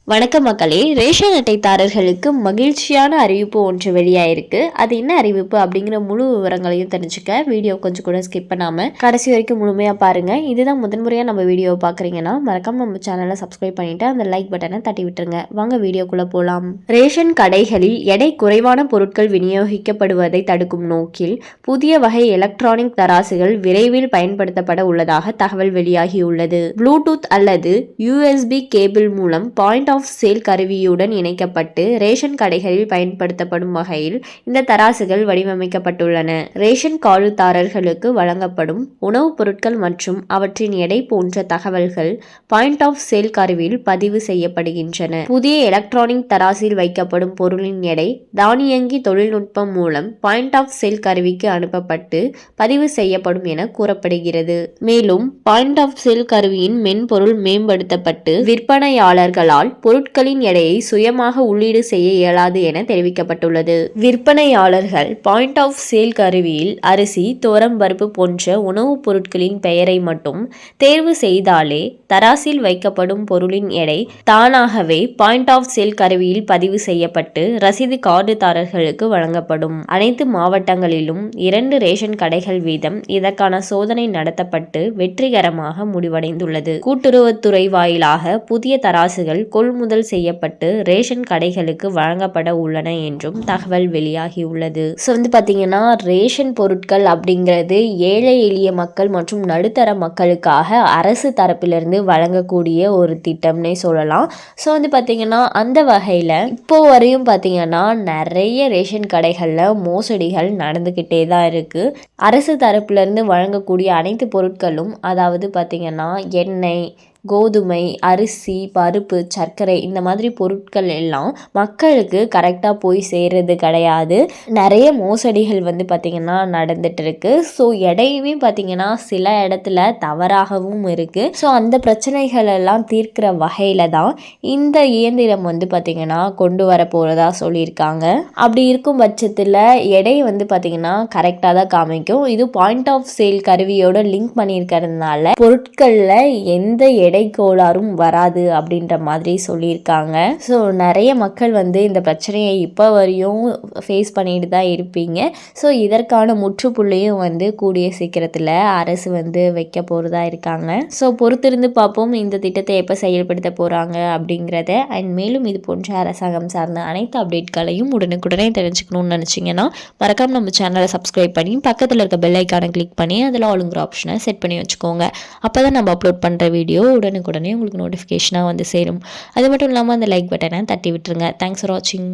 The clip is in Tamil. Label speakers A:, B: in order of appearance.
A: வணக்கம் மக்களே. ரேஷன் அட்டைதாரர்களுக்கு மகிழ்ச்சியான அறிவிப்பு ஒன்று வெளியாயிருக்கு. அது என்ன அறிவிப்பு அப்படிங்கிற முழு விவரங்களையும் தெரிஞ்சுக்க வீடியோ கொஞ்சம் கூட ஸ்கிப் பண்ணாம கடைசி வரைக்கும் முழுமையா பாருங்க. இதுதான் முதன்முறையா நம்ம வீடியோவை பாக்குறீங்கன்னா மறக்காம நம்ம சேனலை சப்ஸ்கிரைப் பண்ணிட்டு அந்த லைக் பட்டனை தட்டி விட்டுருங்க. வாங்க வீடியோக்குள்ள போலாம். ரேஷன் கடைகளில் எடை குறைவான பொருட்கள் விநியோகிக்கப்படுவதை தடுக்கும் நோக்கில் புதிய வகை எலக்ட்ரானிக் தராசுகள் விரைவில் பயன்படுத்தப்பட உள்ளதாக தகவல் வெளியாகியுள்ளது. ப்ளூடூத் அல்லது USB கேபிள் மூலம் பாயிண்ட் ஆஃப் சேல் கருவியுடன் இணைக்கப்பட்டு ரேஷன் கடைகளில் பயன்படுத்தப்படும் வகையில் இந்த தராசுகள் வடிவமைக்கப்பட்டுள்ளன. ரேஷன் கார்டுதாரர்களுக்கு வழங்கப்படும் உணவுப் பொருட்கள் மற்றும் அவற்றின் எடை போன்ற தகவல்கள் பாயிண்ட் ஆஃப் சேல் கருவியில் பதிவு செய்யப்படுகின்றன. புதிய எலக்ட்ரானிக் தராசில் வைக்கப்படும் பொருளின் எடை தானியங்கி தொழில்நுட்பம் மூலம் பாயிண்ட் ஆஃப் சேல் கருவிக்கு அனுப்பப்பட்டு பதிவு செய்யப்படும் என கூறப்படுகிறது. மேலும் பாயிண்ட் ஆஃப் சேல் கருவியின் மென்பொருள் மேம்படுத்தப்பட்டு விற்பனையாளர்களால் பொருட்களின் எடையை சுயமாக உள்ளீடு செய்ய இயலாது என தெரிவிக்கப்பட்டுள்ளது. விற்பனையாளர்கள் பாயிண்ட் ஆஃப் சேல் கருவியில் அரிசி, துவரம்பருப்பு போன்ற உணவுப் பொருட்களின் பெயரை மட்டும் தேர்வு செய்தாலே தராசில் வைக்கப்படும் பொருளின் எடை தானாகவே பாயிண்ட் ஆஃப் சேல் கருவியில் பதிவு செய்யப்பட்டு ரசீது கார்டுதாரர்களுக்கு வழங்கப்படும். அனைத்து மாவட்டங்களிலும் 2 ரேஷன் கடைகள் வீதம் இதற்கான சோதனை நடத்தப்பட்டு வெற்றிகரமாக முடிவடைந்துள்ளது. கூட்டுறவுத்துறை வாயிலாக புதிய தராசுகள் கொள்முதல் செய்யப்பட்டு ரேஷன் கடைகளுக்கு வழங்கப்பட உள்ளன என்றும் தகவல் வெளியாகியுள்ளது. ஸோ பார்த்தீங்கன்னா ரேஷன் பொருட்கள் அப்படிங்கிறது ஏழை எளிய மக்கள் மற்றும் நடுத்தர மக்களுக்காக அரசு தரப்பிலிருந்து வழங்கக்கூடிய ஒரு திட்டம்னே சொல்லலாம். ஸோ பார்த்தீங்கன்னா அந்த வகையில் இப்போ வரையும் பார்த்தீங்கன்னா நிறைய ரேஷன் கடைகளில் மோசடிகள் நடந்துக்கிட்டே தான் இருக்குது. அரசு தரப்பிலிருந்து வழங்கக்கூடிய அனைத்து பொருட்களும், அதாவது பார்த்தீங்கன்னா எண்ணெய், கோதுமை, அரிசி, பருப்பு, சர்க்கரை இந்த மாதிரி பொருட்கள் எல்லாம் மக்களுக்கு கரெக்டாக போய் சேர்றது கிடையாது. நிறைய மோசடிகள் பார்த்திங்கன்னா நடந்துட்டு இருக்கு. ஸோ எடையுமே பார்த்திங்கன்னா சில இடத்துல தவறாகவும் இருக்குது. ஸோ அந்த பிரச்சனைகள் எல்லாம் தீர்க்கிற வகையில் தான் இந்த இயந்திரம் பார்த்திங்கன்னா கொண்டு வர போகிறதா சொல்லியிருக்காங்க. அப்படி இருக்கும் பட்சத்தில் எடை பார்த்திங்கன்னா கரெக்டாக தான் காமிக்கும். இது பாயிண்ட் ஆஃப் சேல் கருவியோட லிங்க் பண்ணியிருக்கிறதுனால பொருட்களில் எந்த எடை கோளாறும் வராது அப்படின்ற மாதிரி சொல்லியிருக்காங்க. ஸோ நிறைய மக்கள் இந்த பிரச்சனையை இப்போ வரையும் ஃபேஸ் பண்ணிட்டு தான் இருப்பீங்க. ஸோ இதற்கான முற்றுப்புள்ளியும் கூடிய சீக்கிரத்தில் அரசு வைக்க போகிறதா இருக்காங்க. ஸோ பொறுத்திருந்து பார்ப்போம் இந்த திட்டத்தை எப்போ செயல்படுத்த போகிறாங்க அப்படிங்கிறத. அண்ட் மேலும் இது போன்ற அரசாங்கம் சார்ந்த அனைத்து அப்டேட்களையும் உடனுக்குடனே தெரிஞ்சுக்கணும்னு நினச்சிங்கன்னா மறக்காம நம்ம சேனலை சப்ஸ்கிரைப் பண்ணி பக்கத்தில் இருக்க பெல் ஐக்கானை கிளிக் பண்ணி அதில் ஆளுங்கிற ஆப்ஷனை செட் பண்ணி வச்சுக்கோங்க. அப்போ தான் நம்ம அப்லோட் பண்ணுற வீடியோ உடனுக்குடனே உங்களுக்கு நோட்டிஃபிகேஷனாக சேரும். அது மட்டும் இல்லாமல் அந்த லைக் பட்டனை தட்டி விட்டுருங்க. தேங்க்ஸ் ஃபார் வாட்சிங்.